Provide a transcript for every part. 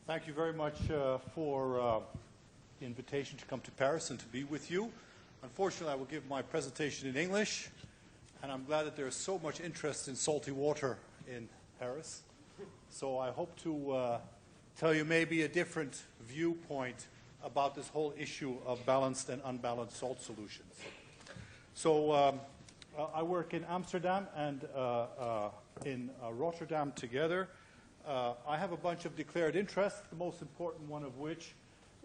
Thank you very much for the invitation to come to Paris and to be with you. Unfortunately, I will give my presentation in English, and I'm glad that there is so much interest in salty water in Paris. So I hope to tell you maybe a different viewpoint about this whole issue of balanced and unbalanced salt solutions. So I work in Amsterdam and in Rotterdam together. I have a bunch of declared interests, the most important one of which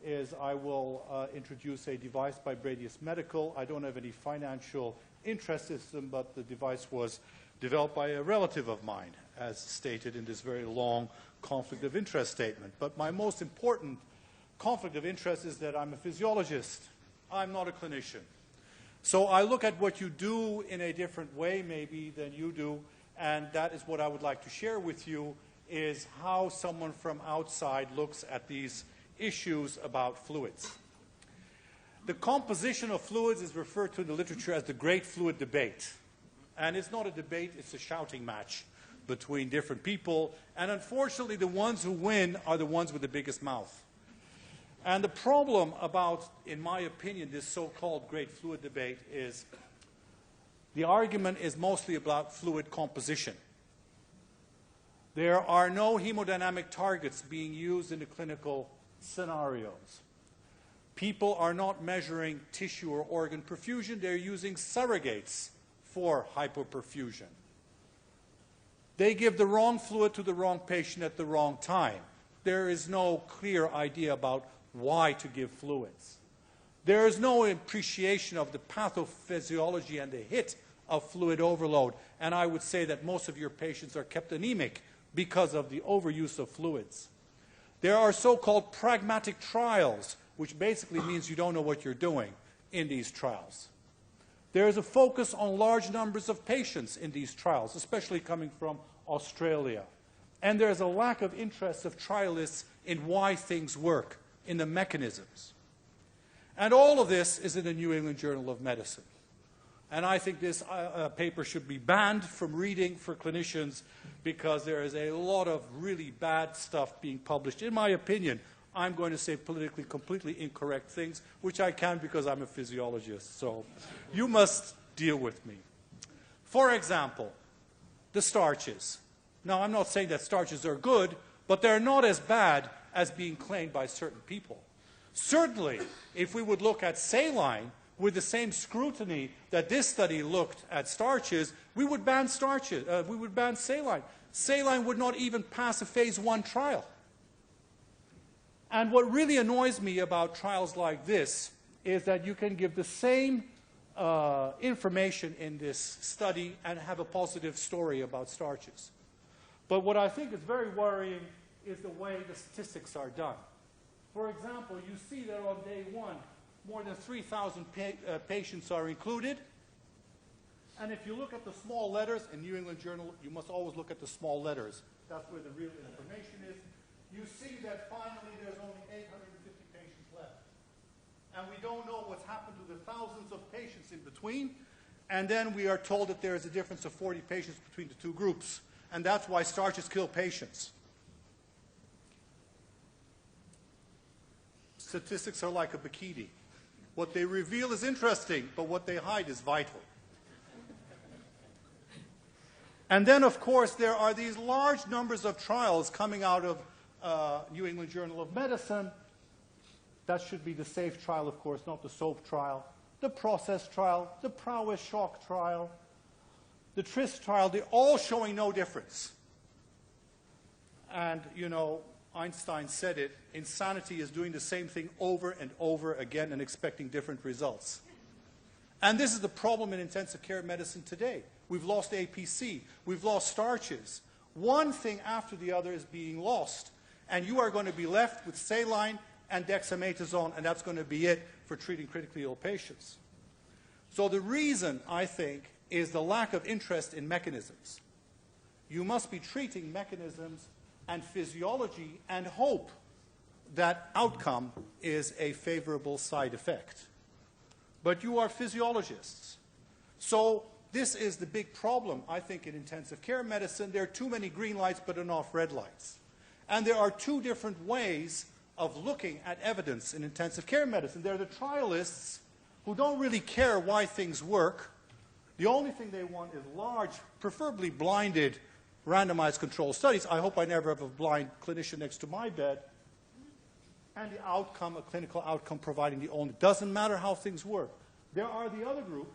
is I will introduce a device by Bradius Medical. I don't have any financial interest in them, but the device was developed by a relative of mine, as stated in this very long conflict of interest statement. But my most important conflict of interest is that I'm a physiologist. I'm not a clinician. So I look at what you do in a different way, maybe, than you do, and that is what I would like to share with you, is how someone from outside looks at these issues about fluids. The composition of fluids is referred to in the literature as the great fluid debate. And it's not a debate, it's a shouting match between different people. And unfortunately, the ones who win are the ones with the biggest mouth. And the problem about, in my opinion, this so-called great fluid debate is the argument is mostly about fluid composition. There are no hemodynamic targets being used in the clinical scenarios. People are not measuring tissue or organ perfusion. They're using surrogates for hypoperfusion. They give the wrong fluid to the wrong patient at the wrong time. There is no clear idea about why to give fluids. There is no appreciation of the pathophysiology and the hit of fluid overload. And I would say that most of your patients are kept anemic because of the overuse of fluids. There are so-called pragmatic trials, which basically means you don't know what you're doing in these trials. There is a focus on large numbers of patients in these trials, especially coming from Australia. And there is a lack of interest of trialists in why things work, in the mechanisms. And all of this is in the New England Journal of Medicine. And I think this paper should be banned from reading for clinicians because there is a lot of really bad stuff being published. In my opinion, I'm going to say politically completely incorrect things, which I can because I'm a physiologist. So you must deal with me. For example, the starches. Now, I'm not saying that starches are good, but they're not as bad as being claimed by certain people. Certainly, if we would look at saline, with the same scrutiny that this study looked at starches, we would ban starches. We would ban saline. Saline would not even pass a phase 1 trial. And what really annoys me about trials like this is that you can give the same information in this study and have a positive story about starches. But what I think is very worrying is the way the statistics are done. For example, you see that on day 1, more than 3,000 patients are included. And if you look at the small letters in New England Journal, you must always look at the small letters. That's where the real information is. You see that finally there's only 850 patients left. And we don't know what's happened to the thousands of patients in between. And then we are told that there is a difference of 40 patients between the two groups. And that's why starches kill patients. Statistics are like a bikini. What they reveal is interesting, but what they hide is vital. And then, of course, there are these large numbers of trials coming out of New England Journal of Medicine. That should be the SAFE trial, of course, not the SOAP trial. The PROCESS trial, the Prowess Shock trial, the TRIS trial, they're all showing no difference. And, you know, Einstein said it, insanity is doing the same thing over and over again and expecting different results. And this is the problem in intensive care medicine today. We've lost APC. We've lost starches. One thing after the other is being lost. And you are going to be left with saline and dexamethasone, and that's going to be it for treating critically ill patients. So the reason, I think, is the lack of interest in mechanisms. You must be treating mechanisms and physiology and hope that outcome is a favorable side effect. But you are physiologists. So this is the big problem, I think, in intensive care medicine. There are too many green lights but enough red lights. And there are two different ways of looking at evidence in intensive care medicine. There are the trialists who don't really care why things work. The only thing they want is large, preferably blinded, randomized control studies. I hope I never have a blind clinician next to my bed. And the outcome, a clinical outcome providing the only. Doesn't matter how things work. There are the other group.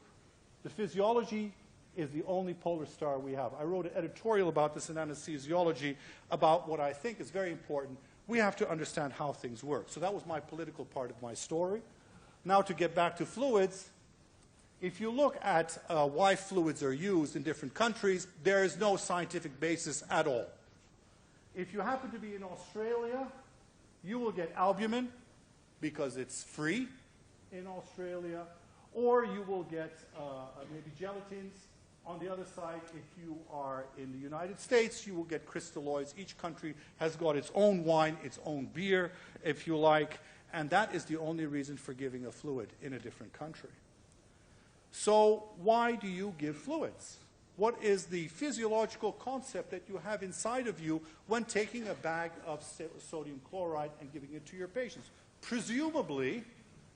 The physiology is the only polar star we have. I wrote an editorial about this in anesthesiology about what I think is very important. We have to understand how things work. So that was my political part of my story. Now to get back to fluids, if you look at why fluids are used in different countries, there is no scientific basis at all. If you happen to be in Australia, you will get albumin because it's free in Australia, or you will get maybe gelatins. On the other side, if you are in the United States, you will get crystalloids. Each country has got its own wine, its own beer, if you like, and that is the only reason for giving a fluid in a different country. So why do you give fluids? What is the physiological concept that you have inside of you when taking a bag of sodium chloride and giving it to your patients? Presumably,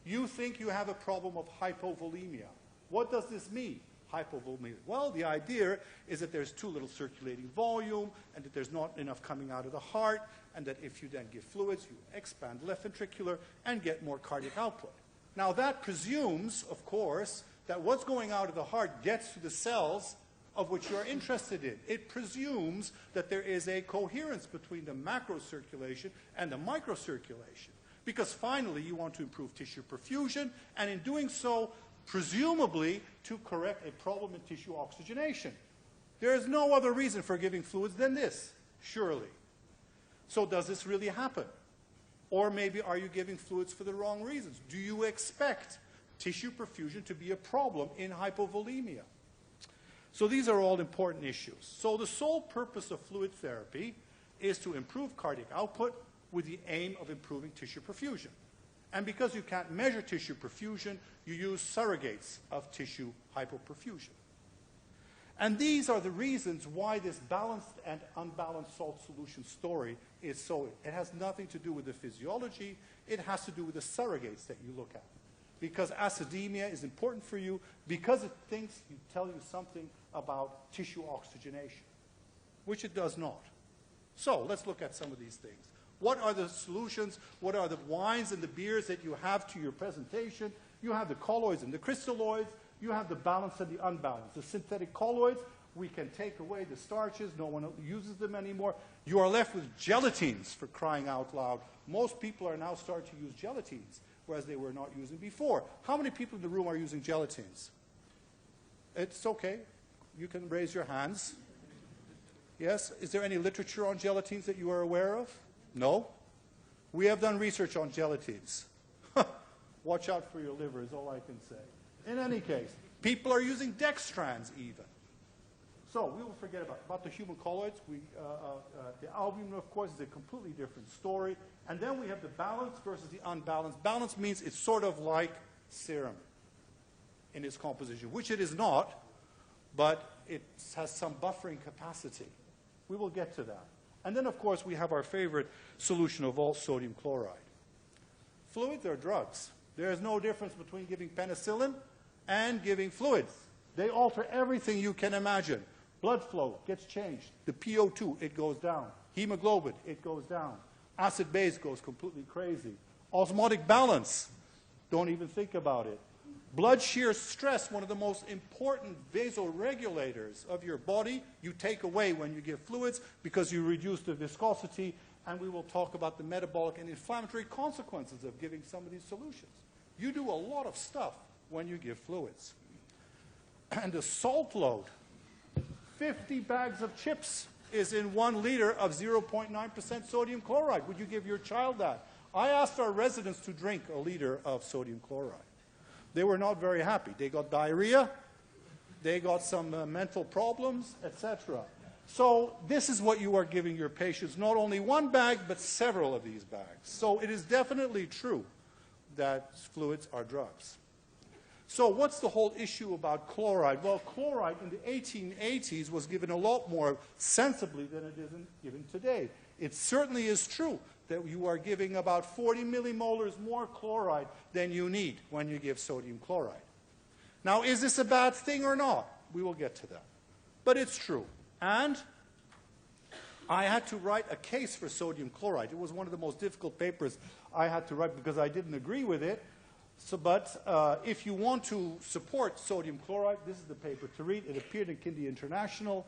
you think you have a problem of hypovolemia. What does this mean? Hypovolemia. Well, the idea is that there's too little circulating volume and that there's not enough coming out of the heart, and that if you then give fluids, you expand left ventricular and get more cardiac output. Now, that presumes, of course, that what's going out of the heart gets to the cells of which you're interested in. It presumes that there is a coherence between the macrocirculation and the microcirculation, because finally you want to improve tissue perfusion, and in doing so, presumably to correct a problem in tissue oxygenation. There is no other reason for giving fluids than this, surely. So does this really happen? Or maybe are you giving fluids for the wrong reasons? Do you expect tissue perfusion to be a problem in hypovolemia? So these are all important issues. So the sole purpose of fluid therapy is to improve cardiac output with the aim of improving tissue perfusion. And because you can't measure tissue perfusion, you use surrogates of tissue hypoperfusion. And these are the reasons why this balanced and unbalanced salt solution story is so. It has nothing to do with the physiology. It has to do with the surrogates that you look at. Because acidemia is important for you, because it thinks you tell you something about tissue oxygenation, which it does not. So let's look at some of these things. What are the solutions? What are the wines and the beers that you have to your presentation? You have the colloids and the crystalloids. You have the balanced and the unbalanced. The synthetic colloids, we can take away the starches. No one uses them anymore. You are left with gelatines, for crying out loud. Most people are now starting to use gelatines, whereas they were not using before. How many people in the room are using gelatines? It's okay. You can raise your hands. Yes? Is there any literature on gelatines that you are aware of? No? We have done research on gelatines. Watch out for your liver is all I can say. In any case, people are using dextrans even. So we will forget about the human colloids. The albumin, of course, is a completely different story. And then we have the balanced versus the unbalanced. Balanced means it's sort of like serum in its composition, which it is not, but it has some buffering capacity. We will get to that. And then, of course, we have our favorite solution of all, sodium chloride. Fluids are drugs. There is no difference between giving penicillin and giving fluids. They alter everything you can imagine. Blood flow gets changed. The PO2, it goes down. Hemoglobin, it goes down. Acid base goes completely crazy. Osmotic balance, don't even think about it. Blood shear stress, one of the most important vasoregulators of your body, you take away when you give fluids because you reduce the viscosity, and we will talk about the metabolic and inflammatory consequences of giving some of these solutions. You do a lot of stuff when you give fluids. And the salt load, 50 bags of chips is in 1 liter of 0.9% sodium chloride. Would you give your child that? I asked our residents to drink a liter of sodium chloride. They were not very happy. They got diarrhea, they got some mental problems, etc. So this is what you are giving your patients, not only 1 bag, but several of these bags. So it is definitely true that fluids are drugs. So what's the whole issue about chloride? Well, chloride in the 1880s was given a lot more sensibly than it is given today. It certainly is true that you are giving about 40 millimolars more chloride than you need when you give sodium chloride. Now, is this a bad thing or not? We will get to that. But it's true. And I had to write a case for sodium chloride. It was one of the most difficult papers I had to write because I didn't agree with it. But if you want to support sodium chloride, this is the paper to read. It appeared in Kindi International.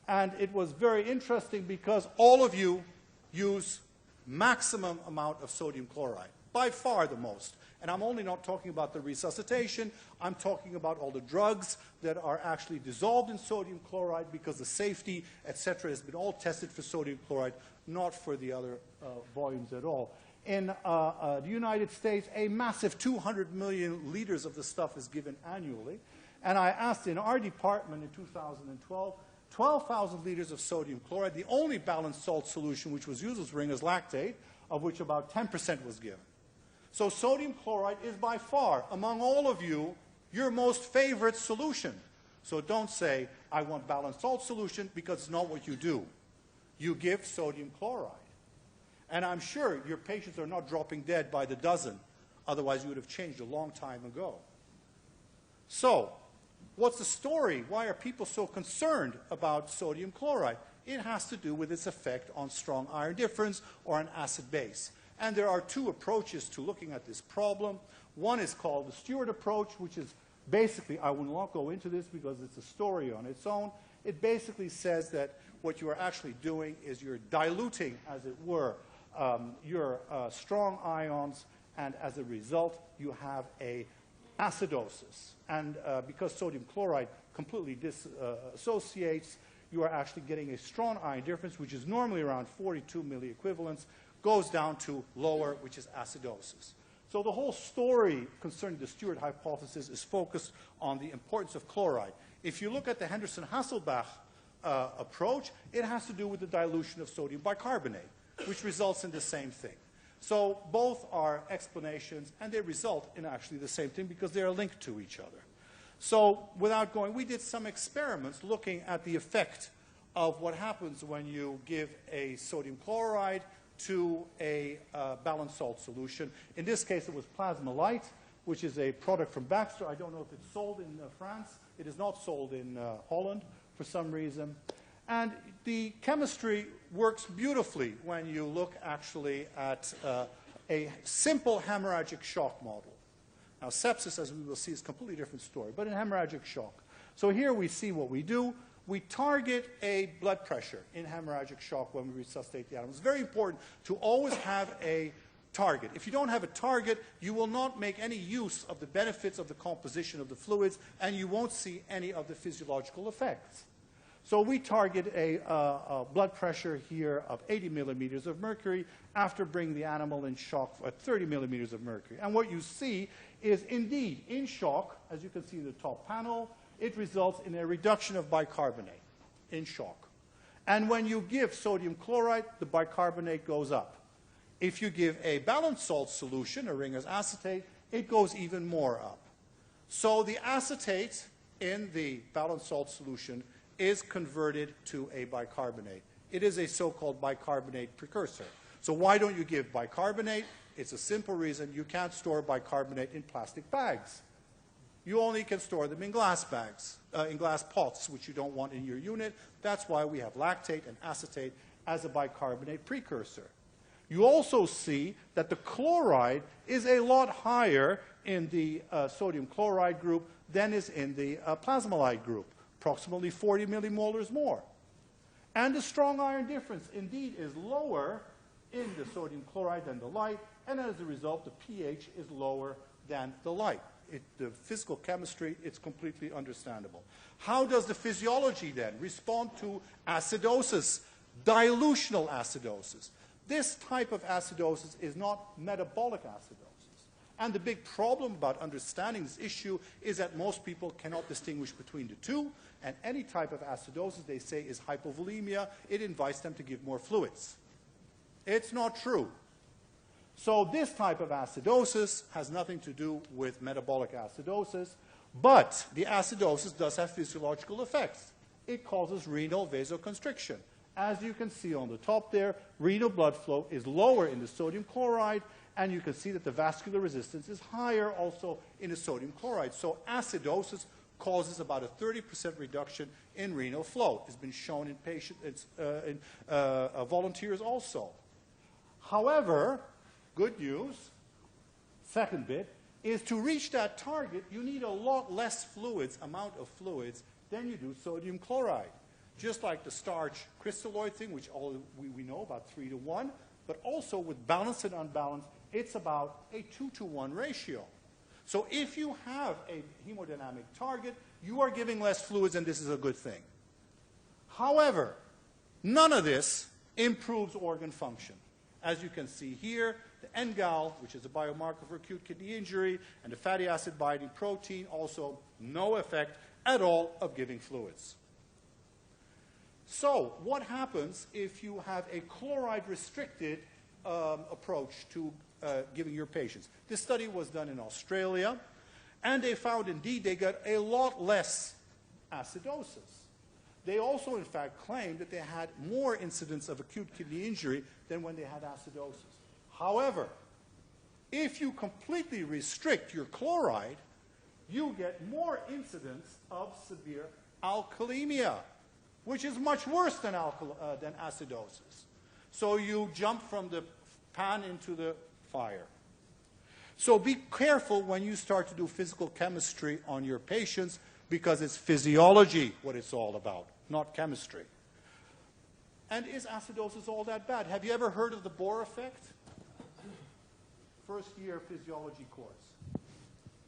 And it was very interesting because all of you use maximum amount of sodium chloride, by far the most. And I'm only not talking about the resuscitation. I'm talking about all the drugs that are actually dissolved in sodium chloride because the safety, etc., has been all tested for sodium chloride, not for the other volumes at all. In the United States, a massive 200 million liters of the stuff is given annually. And I asked in our department in 2012, 12,000 liters of sodium chloride. The only balanced salt solution which was used was Ringer's lactate, of which about 10% was given. So sodium chloride is by far, among all of you, your most favorite solution. So don't say, I want balanced salt solution, because it's not what you do. You give sodium chloride. And I'm sure your patients are not dropping dead by the dozen. Otherwise, you would have changed a long time ago. So, what's the story? Why are people so concerned about sodium chloride? It has to do with its effect on strong iron difference or an acid base. And there are two approaches to looking at this problem. One is called the Stewart approach, which is basically, I will not go into this because it's a story on its own. It basically says that what you are actually doing is you're diluting, as it were, your strong ions, and as a result, you have a acidosis. And because sodium chloride completely dissociates, you are actually getting a strong ion difference, which is normally around 42 milliequivalents, goes down to lower, which is acidosis. So the whole story concerning the Stewart hypothesis is focused on the importance of chloride. If you look at the Henderson-Hasselbalch approach, it has to do with the dilution of sodium bicarbonate, which results in the same thing. So both are explanations, and they result in actually the same thing because they are linked to each other. So without going, we did some experiments looking at the effect of what happens when you give a sodium chloride to a balanced salt solution. In this case, it was Plasma Light, which is a product from Baxter. I don't know if it's sold in France. It is not sold in Holland for some reason. And the chemistry works beautifully when you look actually at a simple hemorrhagic shock model. Now, sepsis, as we will see, is a completely different story, but in hemorrhagic shock. So here we see what we do. We target a blood pressure in hemorrhagic shock when we resuscitate the animal. It's very important to always have a target. If you don't have a target, you will not make any use of the benefits of the composition of the fluids, and you won't see any of the physiological effects. So we target a blood pressure here of 80 millimeters of mercury after bringing the animal in shock at 30 millimeters of mercury. And what you see is indeed in shock, as you can see in the top panel, it results in a reduction of bicarbonate in shock. And when you give sodium chloride, the bicarbonate goes up. If you give a balanced salt solution, a Ringer's acetate, it goes even more up. So the acetate in the balanced salt solution is converted to a bicarbonate. It is a so-called bicarbonate precursor. So why don't you give bicarbonate? It's a simple reason. You can't store bicarbonate in plastic bags. You only can store them in glass bags, in glass pots, which you don't want in your unit. That's why we have lactate and acetate as a bicarbonate precursor. You also see that the chloride is a lot higher in the sodium chloride group than is in the plasmolide group, approximately 40 millimolars more. And the strong iron difference indeed is lower in the sodium chloride than the light, and as a result, the pH is lower than the light. The physical chemistry, it's completely understandable. How does the physiology then respond to acidosis, dilutional acidosis? This type of acidosis is not metabolic acidosis. And the big problem about understanding this issue is that most people cannot distinguish between the two, and any type of acidosis they say is hypovolemia. It invites them to give more fluids. It's not true. So this type of acidosis has nothing to do with metabolic acidosis, but the acidosis does have physiological effects. It causes renal vasoconstriction. As you can see on the top there, renal blood flow is lower in the sodium chloride, and you can see that the vascular resistance is higher also in the sodium chloride. So acidosis causes about a 30% reduction in renal flow. It's been shown in volunteers also. However, good news, second bit, is to reach that target, you need a lot less fluids, amount of fluids, than you do sodium chloride. Just like the starch crystalloid thing, which we know about 3 to 1, but also with balanced and unbalanced, it's about a 2 to 1 ratio. So if you have a hemodynamic target, you are giving less fluids, and this is a good thing. However, none of this improves organ function. As you can see here, the NGAL, which is a biomarker for acute kidney injury, and the fatty acid binding protein, also no effect at all of giving fluids. So what happens if you have a chloride-restricted approach to giving your patients? This study was done in Australia, and they found indeed they got a lot less acidosis. They also, in fact, claimed that they had more incidence of acute kidney injury than when they had acidosis. However, if you completely restrict your chloride, you get more incidence of severe alkalemia, which is much worse than acidosis. So you jump from the pan into the fire. So be careful when you start to do physical chemistry on your patients, because it's physiology what it's all about, not chemistry. And is acidosis all that bad? Have you ever heard of the Bohr effect? First year physiology course.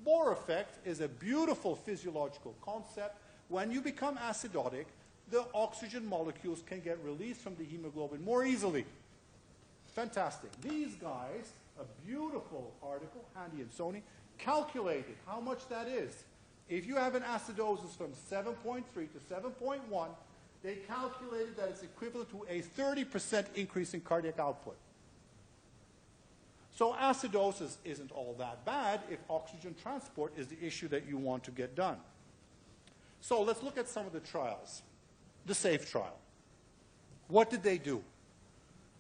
Bohr effect is a beautiful physiological concept. When you become acidotic, the oxygen molecules can get released from the hemoglobin more easily. Fantastic. These guys, a beautiful article, Handy and Sony, calculated how much that is. If you have an acidosis from 7.3 to 7.1, they calculated that it's equivalent to a 30% increase in cardiac output. So acidosis isn't all that bad if oxygen transport is the issue that you want to get done. So let's look at some of the trials. The SAFE trial. What did they do?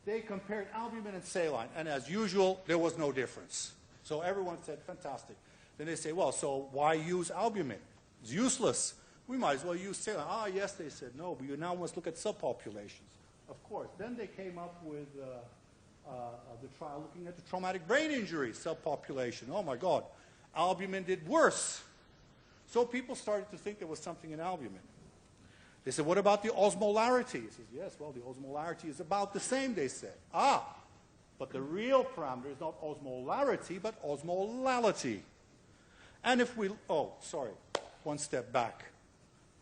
They compared albumin and saline, and as usual, there was no difference. So everyone said, fantastic. Then they say, well, so why use albumin? It's useless. We might as well use saline. Ah, yes, they said, no, but you now must look at subpopulations. Of course. Then they came up with the trial looking at the traumatic brain injury subpopulation. Oh, my God. Albumin did worse. So people started to think there was something in albumin. They said, what about the osmolarity? He says, yes, well, the osmolarity is about the same, they said. Ah, but the real parameter is not osmolarity, but osmolality. And if we, oh, sorry, one step back.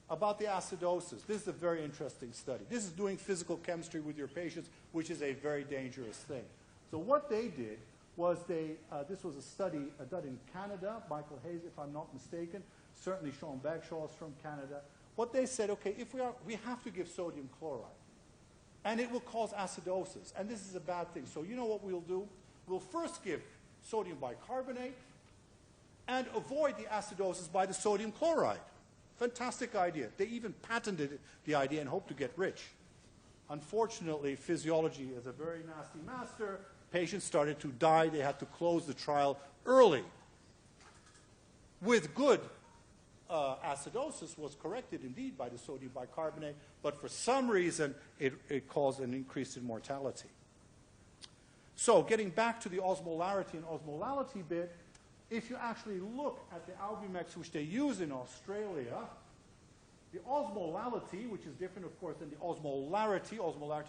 About the acidosis, this is a very interesting study. This is doing physical chemistry with your patients, which is a very dangerous thing. So what they did was this was a study done in Canada, Michael Hayes, if I'm not mistaken, certainly Sean Bagshaw is from Canada. What they said, okay, if we have to give sodium chloride, and it will cause acidosis, and this is a bad thing. So you know what we'll do? We'll first give sodium bicarbonate and avoid the acidosis by the sodium chloride. Fantastic idea. They even patented the idea and hoped to get rich. Unfortunately, physiology is a very nasty master. Patients started to die. They had to close the trial early. With good acidosis was corrected indeed by the sodium bicarbonate, but for some reason it caused an increase in mortality. So getting back to the osmolarity and osmolality bit, if you actually look at the Albumex which they use in Australia, the osmolality, which is different of course than the osmolarity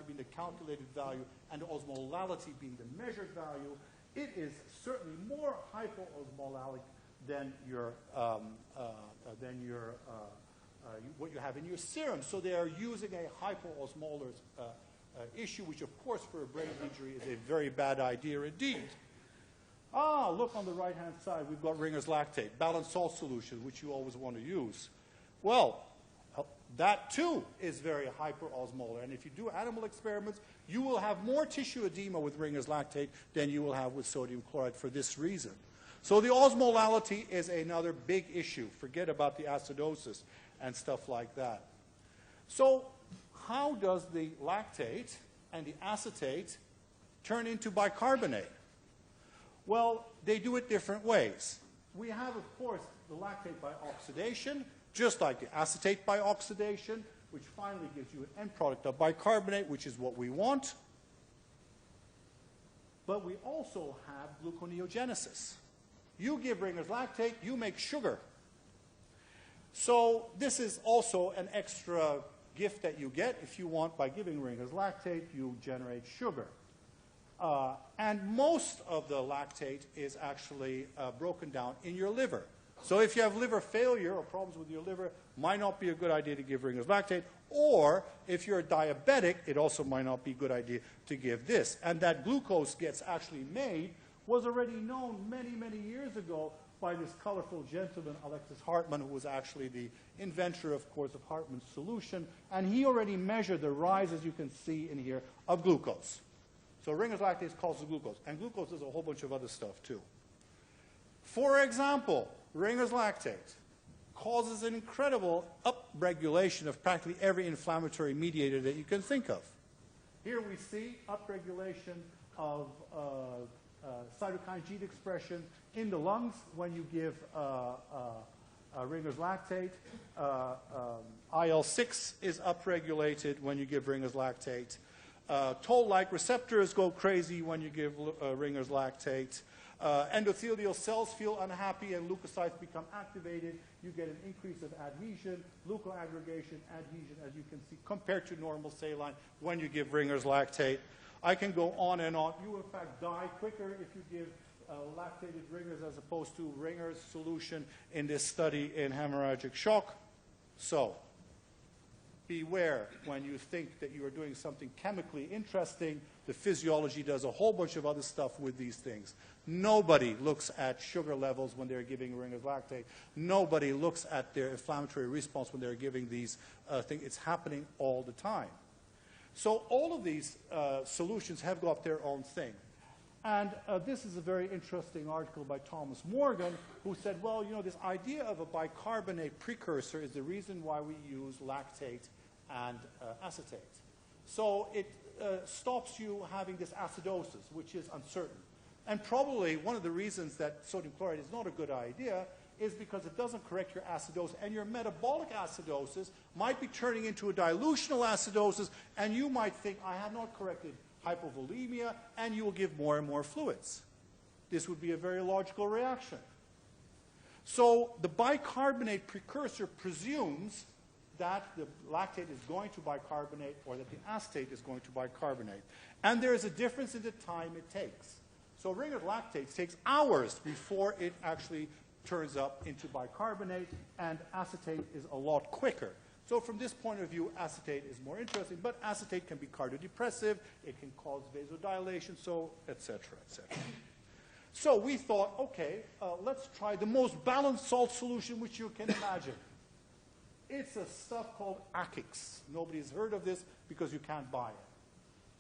being the calculated value and the osmolality being the measured value, it is certainly more hypoosmolalic than what you have in your serum. So they are using a hypoosmolar issue, which of course for a brain injury is a very bad idea indeed. Ah, look on the right-hand side, we've got Ringer's lactate, balanced salt solution, which you always want to use. Well, that too is very hyperosmolar, and if you do animal experiments, you will have more tissue edema with Ringer's lactate than you will have with sodium chloride for this reason. So the osmolality is another big issue. Forget about the acidosis and stuff like that. So how does the lactate and the acetate turn into bicarbonate? Well, they do it different ways. We have, of course, the lactate by oxidation, just like the acetate by oxidation, which finally gives you an end product of bicarbonate, which is what we want. But we also have gluconeogenesis. You give Ringer's lactate, you make sugar. So this is also an extra gift that you get if you want. By giving Ringer's lactate, you generate sugar. And most of the lactate is actually broken down in your liver. So if you have liver failure or problems with your liver, might not be a good idea to give Ringer's lactate. Or if you're diabetic, it also might not be a good idea to give this. And that glucose gets actually made was already known many, many years ago by this colorful gentleman, Alexis Hartmann, who was actually the inventor, of course, of Hartmann's solution. And he already measured the rise, as you can see in here, of glucose. So Ringer's lactate causes glucose. And glucose does a whole bunch of other stuff, too. For example, Ringer's lactate causes an incredible upregulation of practically every inflammatory mediator that you can think of. Here we see upregulation of cytokine gene expression in the lungs when you give Ringer's lactate. IL-6 is upregulated when you give Ringer's lactate. Toll-like receptors go crazy when you give Ringer's lactate. Endothelial cells feel unhappy and leukocytes become activated. You get an increase of adhesion, leukoaggregation, adhesion, as you can see, compared to normal saline when you give Ringer's lactate. I can go on and on. You, in fact, die quicker if you give lactated Ringer's as opposed to Ringer's solution in this study in hemorrhagic shock. So, beware when you think that you are doing something chemically interesting. The physiology does a whole bunch of other stuff with these things. Nobody looks at sugar levels when they're giving Ringer's lactate. Nobody looks at their inflammatory response when they're giving these things. It's happening all the time. So all of these solutions have got their own thing. And this is a very interesting article by Thomas Morgan, who said, well, you know, this idea of a bicarbonate precursor is the reason why we use lactate and acetate. So it stops you having this acidosis, which is uncertain. And probably one of the reasons that sodium chloride is not a good idea is because it doesn't correct your acidosis, and your metabolic acidosis might be turning into a dilutional acidosis, and you might think, I have not corrected hypovolemia, and you will give more and more fluids. This would be a very logical reaction. So the bicarbonate precursor presumes that the lactate is going to bicarbonate or that the acetate is going to bicarbonate. And there is a difference in the time it takes. So Ringer's lactate takes hours before it actually turns up into bicarbonate, and acetate is a lot quicker. So from this point of view, acetate is more interesting, but acetate can be cardiodepressive, it can cause vasodilation, so et cetera, et cetera. So we thought, okay, let's try the most balanced salt solution which you can imagine. It's a stuff called Akix. Nobody's heard of this because you can't buy it.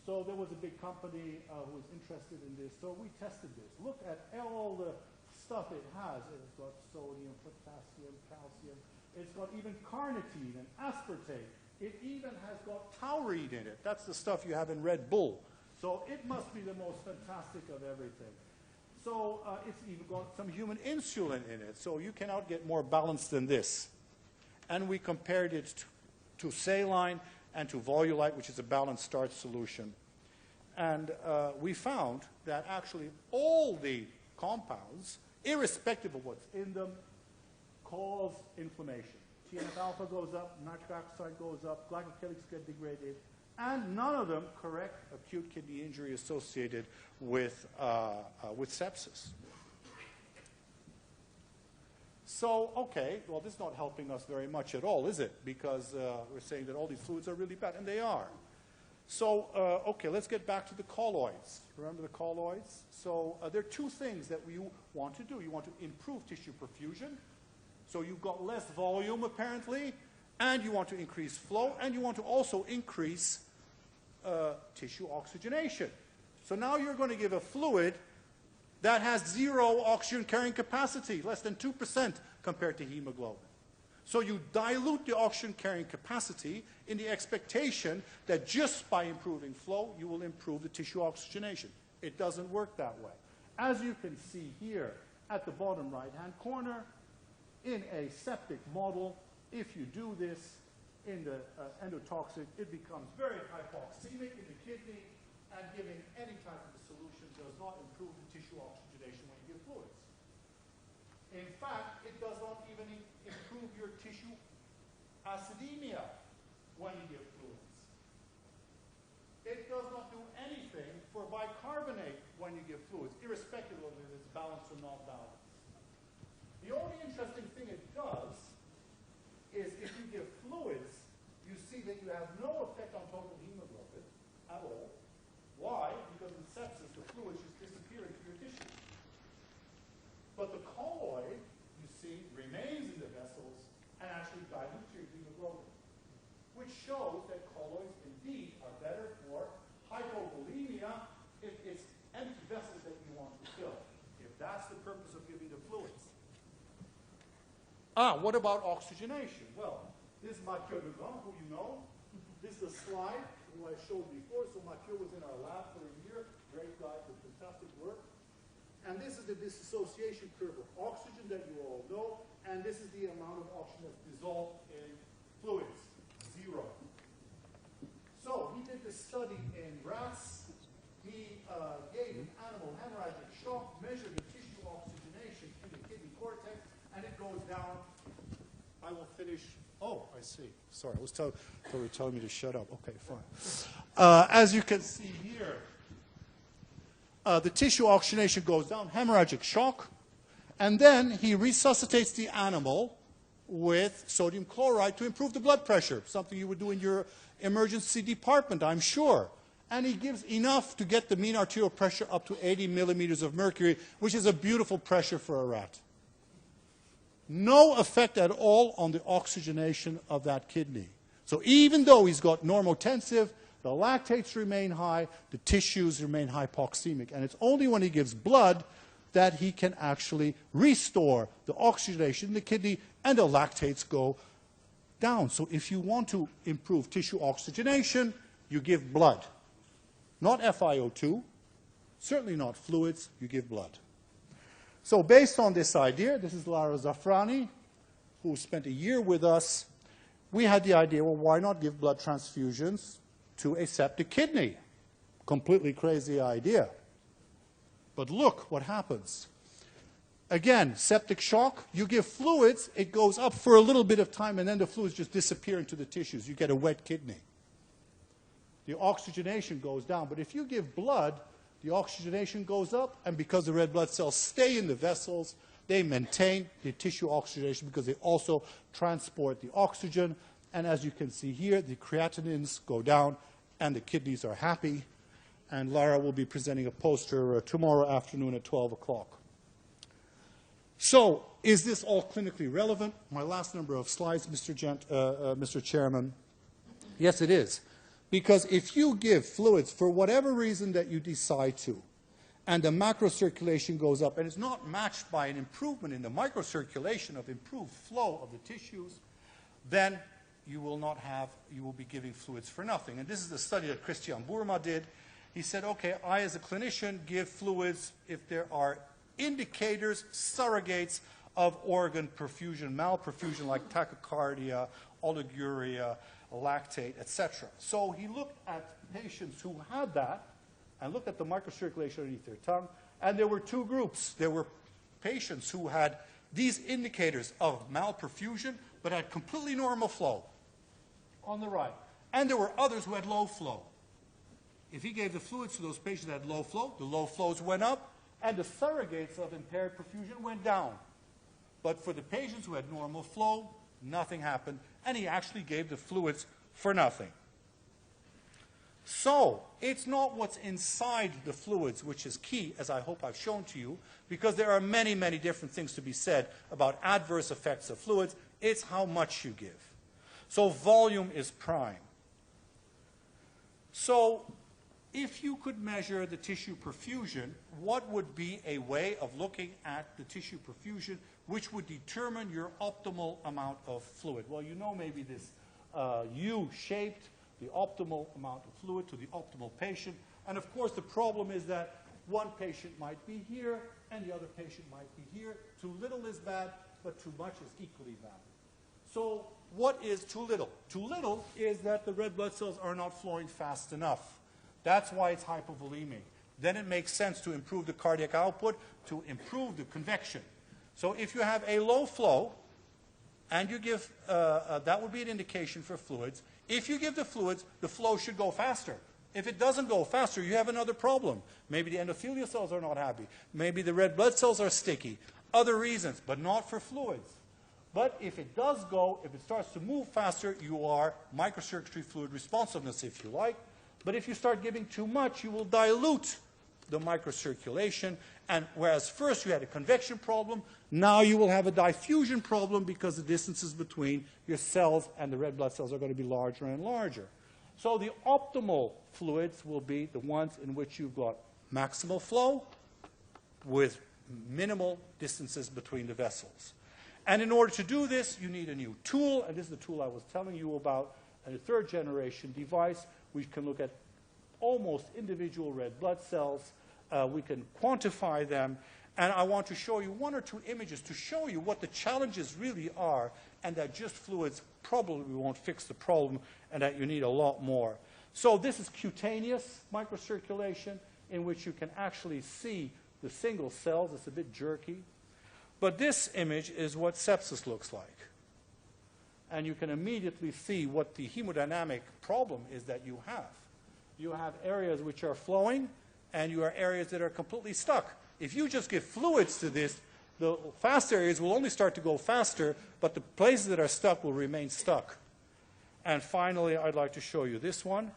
So there was a big company who was interested in this, so we tested this. Look at all the stuff it has. It's got sodium, potassium, calcium. It's got even carnitine and aspartate. It even has got taurine in it. That's the stuff you have in Red Bull. So it must be the most fantastic of everything. So it's even got some human insulin in it. So you cannot get more balanced than this. And we compared it to saline and to volulite, which is a balanced starch solution. And we found that actually all the compounds, irrespective of what's in them, cause inflammation. TNF-alpha goes up, nitric oxide goes up, glycocalyx get degraded, and none of them correct acute kidney injury associated with sepsis. So, okay, well, this is not helping us very much at all, is it? Because we're saying that all these fluids are really bad, and they are. So, okay, let's get back to the colloids. Remember the colloids? So there are two things that we want to do. You want to improve tissue perfusion, so you've got less volume, apparently, and you want to increase flow, and you want to also increase tissue oxygenation. So now you're going to give a fluid that has 0 oxygen carrying capacity, less than 2% compared to hemoglobin. So you dilute the oxygen carrying capacity in the expectation that just by improving flow, you will improve the tissue oxygenation. It doesn't work that way. As you can see here at the bottom right-hand corner, in a septic model, if you do this in the endotoxic, it becomes very hypoxemic in the kidney, and giving any type of a solution does not improve the tissue oxygenation when you give fluids. In fact, it does not even improve your tissue acidemia when you give fluids. It does not do anything for bicarbonate when you give fluids, irrespective of if it's balanced or not balanced. The only interesting thing it does is if you give fluids, you see that you have no effect on total hemoglobin at all. Why? Because in sepsis, the fluids just disappear into your tissue. But the colloid, you see, remains in the vessels and actually dilutes your hemoglobin, which shows that colloids indeed are better for hypovolemia if it's empty vessels that you want to fill, if that's the purpose of giving the fluids. What about oxygenation? Well, this is Mathieu Legrand, who you know. This is a slide who I showed before. So Mathieu was in our lab for a year. Great guy, did fantastic work. And this is the dissociation curve of oxygen that you all know. And this is the amount of oxygen that's dissolved in fluids, 0. So he did this study in rats. He gave an animal hemorrhagic shock, measured the tissue oxygenation in the kidney cortex, and it goes down. I will finish. Oh, I see. Sorry, I was told you were telling me to shut up. Okay, fine. As you can see here, the tissue oxygenation goes down, hemorrhagic shock, and then he resuscitates the animal with sodium chloride to improve the blood pressure, something you would do in your emergency department, I'm sure. And he gives enough to get the mean arterial pressure up to 80 millimeters of mercury, which is a beautiful pressure for a rat. No effect at all on the oxygenation of that kidney. So even though he's got normotensive, the lactates remain high, the tissues remain hypoxemic. And it's only when he gives blood that he can actually restore the oxygenation in the kidney and the lactates go down. So if you want to improve tissue oxygenation, you give blood. Not FiO2, certainly not fluids, you give blood. So based on this idea, this is Lara Zafrani, who spent a year with us. We had the idea, well, why not give blood transfusions to a septic kidney? Completely crazy idea. But look what happens. Again, septic shock, you give fluids, it goes up for a little bit of time, and then the fluids just disappear into the tissues. You get a wet kidney. The oxygenation goes down. But if you give blood, the oxygenation goes up, and because the red blood cells stay in the vessels, they maintain the tissue oxygenation because they also transport the oxygen. And as you can see here, the creatinines go down, and the kidneys are happy. And Lara will be presenting a poster tomorrow afternoon at 12 o'clock. So, is this all clinically relevant? My last number of slides, Mr. Chairman. Yes, it is. Because if you give fluids for whatever reason that you decide to, and the macrocirculation goes up, and it's not matched by an improvement in the microcirculation of improved flow of the tissues, then you will be giving fluids for nothing. And this is the study that Christian Burma did. He said, okay, I as a clinician give fluids if there are indicators, surrogates of organ perfusion, malperfusion like tachycardia, oliguria, lactate, etc. So he looked at patients who had that and looked at the microcirculation underneath their tongue, and there were two groups. There were patients who had these indicators of malperfusion but had completely normal flow on the right, and there were others who had low flow. If he gave the fluids to those patients that had low flow, the low flows went up, and the surrogates of impaired perfusion went down. But for the patients who had normal flow, nothing happened, and he actually gave the fluids for nothing. So, it's not what's inside the fluids which is key, as I hope I've shown to you, because there are many, many different things to be said about adverse effects of fluids. It's how much you give. So, volume is prime. So, if you could measure the tissue perfusion, what would be a way of looking at the tissue perfusion which would determine your optimal amount of fluid? Well, you know maybe this U-shaped, the optimal amount of fluid to the optimal patient. And of course, the problem is that one patient might be here and the other patient might be here. Too little is bad, but too much is equally bad. So what is too little? Too little is that the red blood cells are not flowing fast enough. That's why it's hypovolemic. Then it makes sense to improve the cardiac output, to improve the convection. So if you have a low flow, and you give, that would be an indication for fluids. If you give the fluids, the flow should go faster. If it doesn't go faster, you have another problem. Maybe the endothelial cells are not happy. Maybe the red blood cells are sticky. Other reasons, but not for fluids. But if it does go, if it starts to move faster, you are microcirculatory fluid responsiveness, if you like. But if you start giving too much, you will dilute the microcirculation. And whereas first you had a convection problem, now you will have a diffusion problem because the distances between your cells and the red blood cells are going to be larger and larger. So the optimal fluids will be the ones in which you've got maximal flow with minimal distances between the vessels. And in order to do this, you need a new tool, and this is the tool I was telling you about, a third generation device. We can look at almost individual red blood cells. We can quantify them. And I want to show you one or two images to show you what the challenges really are, and that just fluids probably won't fix the problem, and that you need a lot more. So this is cutaneous microcirculation, in which you can actually see the single cells. It's a bit jerky. But this image is what sepsis looks like. And you can immediately see what the hemodynamic problem is that you have. You have areas which are flowing, and you have areas that are completely stuck. If you just give fluids to this, the fast areas will only start to go faster, but the places that are stuck will remain stuck. And finally, I'd like to show you this one.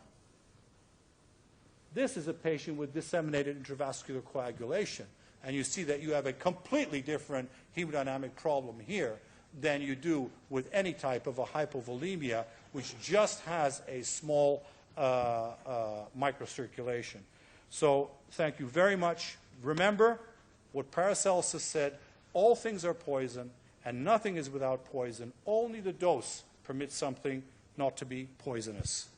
This is a patient with disseminated intravascular coagulation. And you see that you have a completely different hemodynamic problem here than you do with any type of a hypovolemia, which just has a small microcirculation. So thank you very much. Remember what Paracelsus said, all things are poison, and nothing is without poison. Only the dose permits something not to be poisonous.